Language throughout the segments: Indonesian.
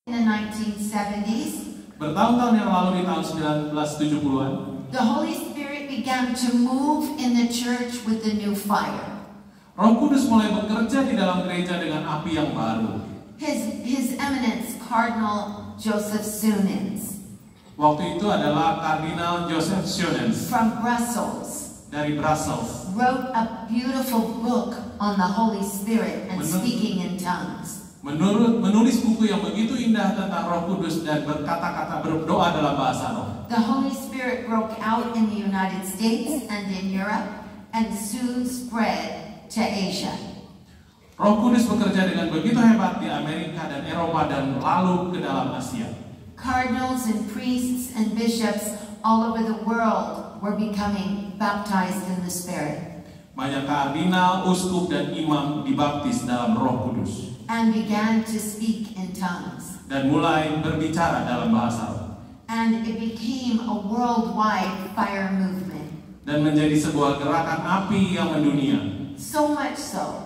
In the 1970s, bertahun-tahun yang lalu di tahun 1970-an, the Holy Spirit began to move in the church with a new fire. Roh Kudus mulai bekerja di dalam gereja dengan api yang baru. His Eminence Cardinal Joseph Suenens Waktu itu adalah Kardinal Joseph Suenens from Brussels dari Brussels wrote a beautiful book on the Holy Spirit and speaking in tongues. menulis buku yang begitu indah tentang Roh Kudus dan berkata-kata berdoa dalam bahasa roh. The Holy Spirit broke out in the United States and in Europe and soon spread to Asia. Roh Kudus bekerja dengan begitu hebat di Amerika dan Eropa dan lalu ke dalam Asia. Cardinals and priests and bishops all over the world were becoming baptized in the Spirit. Banyak kardinal, uskup dan imam dibaptis dalam Roh Kudus And began to speak in tongues. dan mulai berbicara dalam bahasa roh. And it became a worldwide fire movement. Dan menjadi sebuah gerakan api yang mendunia. So much so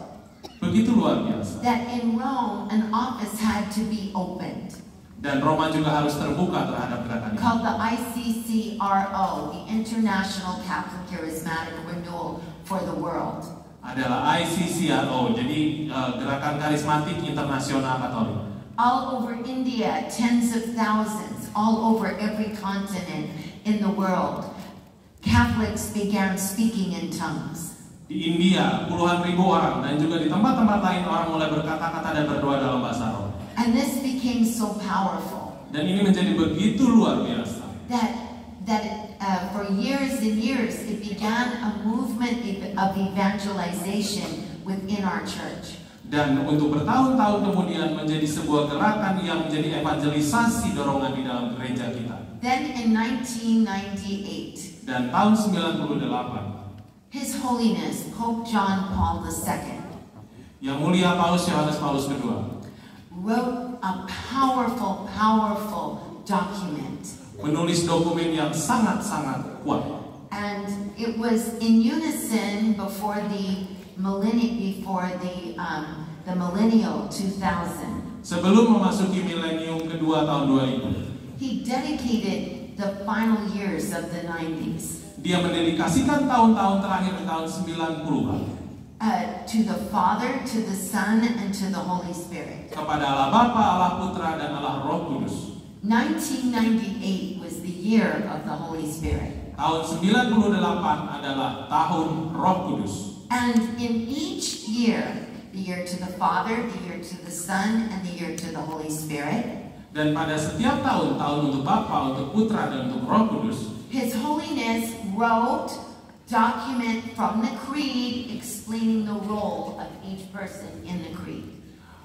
Begitu luar biasa. that in Rome an office had to be opened Dan Roma juga harus terbuka terhadap gerakan ini. called the ICCRO, the International Catholic Charismatic Renewal for the World. Adalah ICCRO, jadi gerakan karismatik internasional Katolik. All over India, tens of thousands, all over every continent in the world, Catholics began speaking in tongues. Di India, puluhan ribu orang dan juga di tempat-tempat lain orang mulai berkata-kata dan berdoa dalam bahasa roh. And this became so powerful Dan ini menjadi begitu luar biasa. For years and years, it began a movement of evangelization within our church. Dan untuk bertahun-tahun kemudian menjadi sebuah gerakan yang menjadi evangelisasi dorongan di dalam gereja kita. Then in 1998, Dan tahun 98, His Holiness Pope John Paul II Yang Mulia Paus Yohanes Paulus II wrote a powerful document. menulis dokumen yang sangat-sangat kuat. And it was in unison before the millennial 2000. Sebelum memasuki milenium kedua tahun 2000, He dedicated the final years of the 90s dia mendedikasikan tahun-tahun terakhir di tahun 90-an to the Father, to the Son, and to the Holy Spirit. kepada Allah Bapa, Allah Putra, dan Allah Roh Kudus. 1998 was the year of the Holy Spirit. Tahun 98 adalah tahun Roh Kudus. And in each year, the year to the Father, the year to the Son, and the year to the Holy Spirit, Dan pada setiap tahun, tahun untuk Bapa, untuk Putra, dan untuk Roh Kudus, His Holiness wrote document from the Creed explaining the role of each person in the Creed.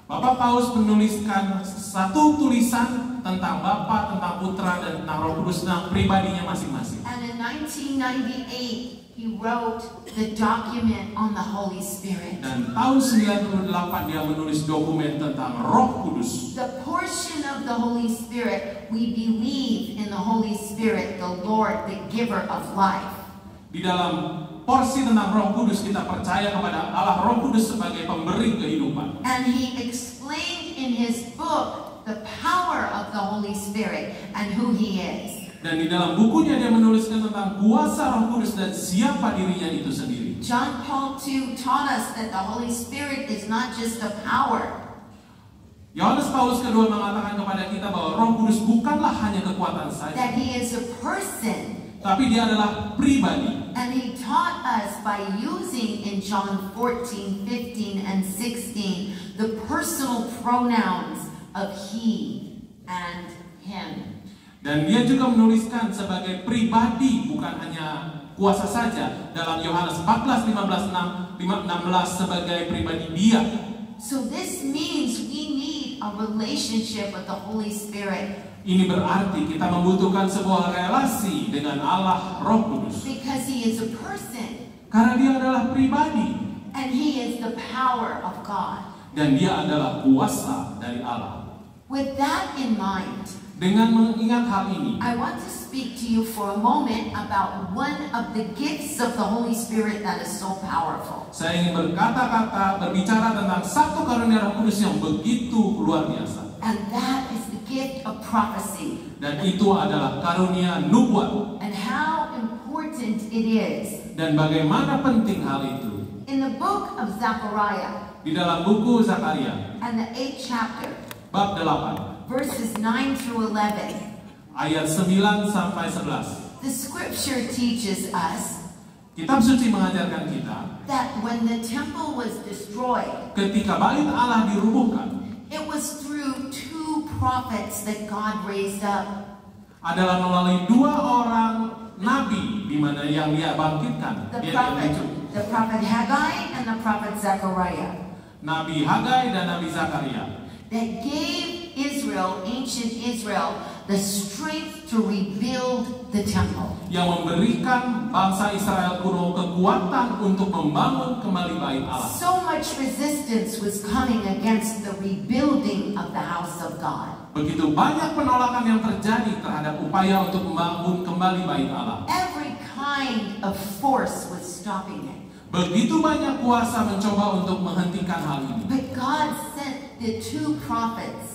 Bapak Paus menuliskan satu tulisan tentang Bapa, tentang Putra, dan tentang Roh Kudus, tentang pribadinya masing-masing. And in 1998, he wrote the document on the Holy Spirit. Dan tahun 98 dia menulis dokumen tentang Roh Kudus. The portion of the Holy Spirit, we believe in the Holy Spirit, the Lord, the giver of life. Di dalam porsi tentang Roh Kudus kita percaya kepada Allah Roh Kudus sebagai pemberi kehidupan. And he explained in his book the power of the Holy Spirit and who he is. Dan di dalam bukunya dia menuliskan tentang kuasa Roh Kudus dan siapa dirinya itu sendiri. John Paul II taught us that the Holy Spirit is not just a power. Yohanes Paulus II mengatakan kepada kita bahwa Roh Kudus bukanlah hanya kekuatan saja, That he is a person. tapi dia adalah pribadi. And he taught us by using in John 14, 15, and 16 the personal pronouns of he and him. Dan dia juga menuliskan sebagai pribadi, bukan hanya kuasa saja. Dalam Yohanes 14, 15, 16 sebagai pribadi dia. So this means we need a relationship with the Holy Spirit. Ini berarti kita membutuhkan sebuah relasi dengan Allah Roh Kudus. Because he is a person. Karena dia adalah pribadi. And he is the power of God. Dan dia adalah kuasa dari Allah. With that in mind, Dengan mengingat hal ini, I want to speak to you for a moment about one of the gifts of the Holy Spirit that is so powerful. saya ingin berbicara tentang satu karunia Roh Kudus yang begitu luar biasa. And that is the gift of prophecy. Dan itu adalah karunia nubuat. And how important it is. Dan bagaimana penting hal itu. In the book of Zechariah, Di dalam buku Zakaria, and the 8th chapter, bab 8, verses 9 through 11, ayat 9 sampai 11. the scripture teaches us Kitab suci mengajarkan kita, that when the temple was destroyed, ketika bait Allah dirubuhkan, it was through two prophets that God raised up. adalah melalui dua orang nabi di mana yang Dia bangkitkan. The prophet Haggai and the prophet Zechariah, Nabi Hagai dan Nabi Zakaria, that gave Israel, ancient Israel, the strength to rebuild the temple. yang memberikan bangsa Israel kuno kekuatan untuk membangun kembali bait Allah. So much resistance was coming against the rebuilding of the house of God. Begitu banyak penolakan yang terjadi terhadap upaya untuk membangun kembali bait Allah. Every kind of force was stopping it. Begitu banyak kuasa mencoba untuk menghentikan hal ini. But God sent the two prophets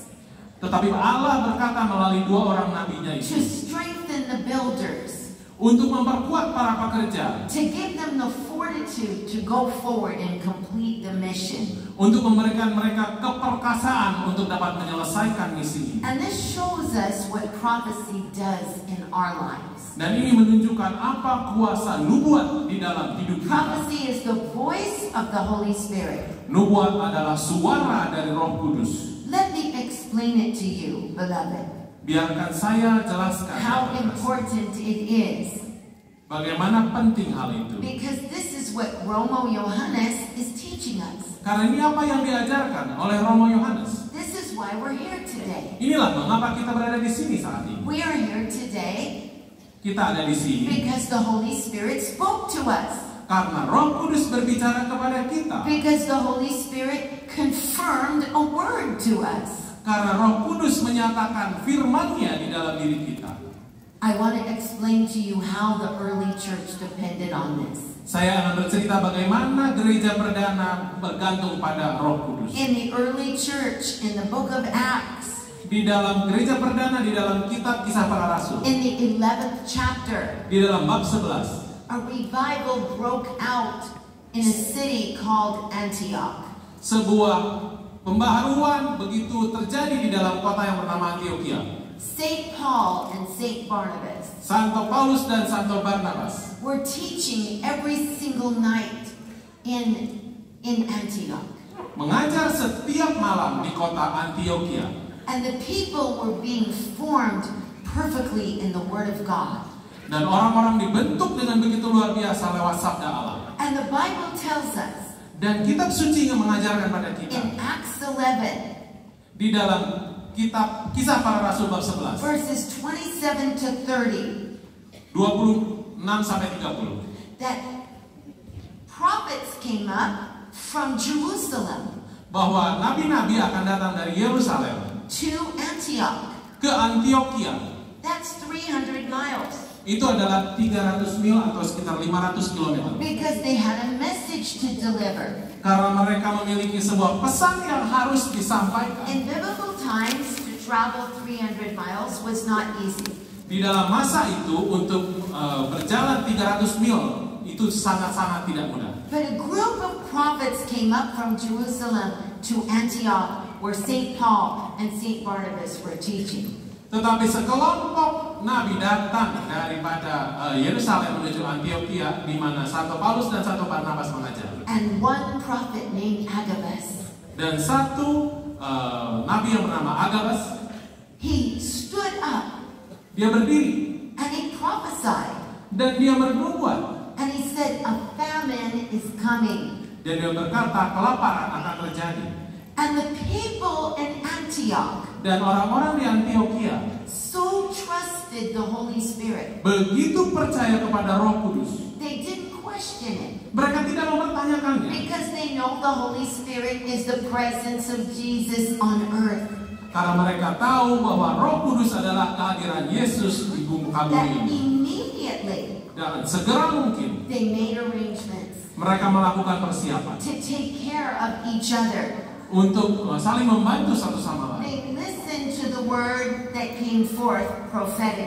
Tetapi Allah berkata melalui dua orang nabinya to itu strengthen the builders, untuk memperkuat para pekerja, to give them the fortitude to go forward and complete the mission. untuk memberikan mereka keperkasaan untuk dapat menyelesaikan misi ini. And this shows us what prophecy does in our lives. Dan ini menunjukkan apa kuasa nubuat di dalam hidup kita. Prophecy is the voice of the Holy Spirit. Nubuat adalah suara dari Roh Kudus. Let me explain it to you, beloved, Biarkan saya jelaskan how dengan jelas important it is. bagaimana penting hal itu. Because this is what Romo Johannes is teaching us. Karena ini apa yang diajarkan oleh Romo Yohanes. This is why we're here today. Inilah mengapa kita berada di sini saat ini. We are here today Kita ada di sini because the Holy Spirit spoke to us. karena Roh Kudus berbicara kepada kita. Because the Holy Spirit confirmed a word to us. Karena Roh Kudus menyatakan firman-Nya di dalam diri kita. I want to explain to you how the early church depended on this. Saya akan bercerita bagaimana gereja perdana bergantung pada Roh Kudus. In the early church, in the book of Acts, Di dalam gereja perdana, di dalam kitab Kisah Para Rasul, in the 11th chapter, di dalam bab 11, a revival broke out in a city called Antioch. sebuah pembaharuan begitu terjadi di dalam kota yang bernama Antioquia. St. Paul and St. Barnabas Santo Paulus dan Santo Barnabas were teaching every single night in Antioch. mengajar setiap malam di kota Antioquia. And the people were being formed perfectly in the Word of God. Dan orang-orang dibentuk dengan begitu luar biasa lewat sabda Allah. And the Bible tells us Dan kitab suci yang mengajarkan pada kita in Acts 11, di dalam kitab Kisah Para Rasul bab 11 verses 27 to 30, 26 sampai 30 that prophets came up from Jerusalem bahwa nabi-nabi akan datang dari Yerusalem to Antioch. ke Antioquia. That's 300 miles. Itu adalah 300 mil atau sekitar 500 km. Because they had a message to deliver. Karena mereka memiliki sebuah pesan yang harus disampaikan. In biblical times, to travel 300 miles was not easy. Di dalam masa itu untuk berjalan 300 mil itu sangat-sangat tidak mudah. But a group of prophets came up from Jerusalem to Antioch, where St. Paul and St. Barnabas were teaching. Tetapi sekelompok nabi datang daripada Yerusalem menuju Antioquia, di mana Santo Paulus dan Santo Barnabas mengajar. And one prophet named Agabus, Dan satu nabi yang bernama Agabus, he stood up dia berdiri and he prophesied. dan dia bernubuat. And he said, a famine is coming. Dan dia berkata kelaparan akan terjadi. And the people in Antioch Dan orang-orang di Antioquia so trusted the Holy Spirit. begitu percaya kepada Roh Kudus. They didn't question it. Mereka tidak mempertanyakannya. Because they know the Holy Spirit is the presence of Jesus on earth. Karena mereka tahu bahwa Roh Kudus adalah kehadiran Yesus di bumi That ini. immediately Dan segera mungkin they made arrangements mereka melakukan persiapan to take care of each other. untuk saling membantu satu sama lain. They listened to the word that came forth prophetic.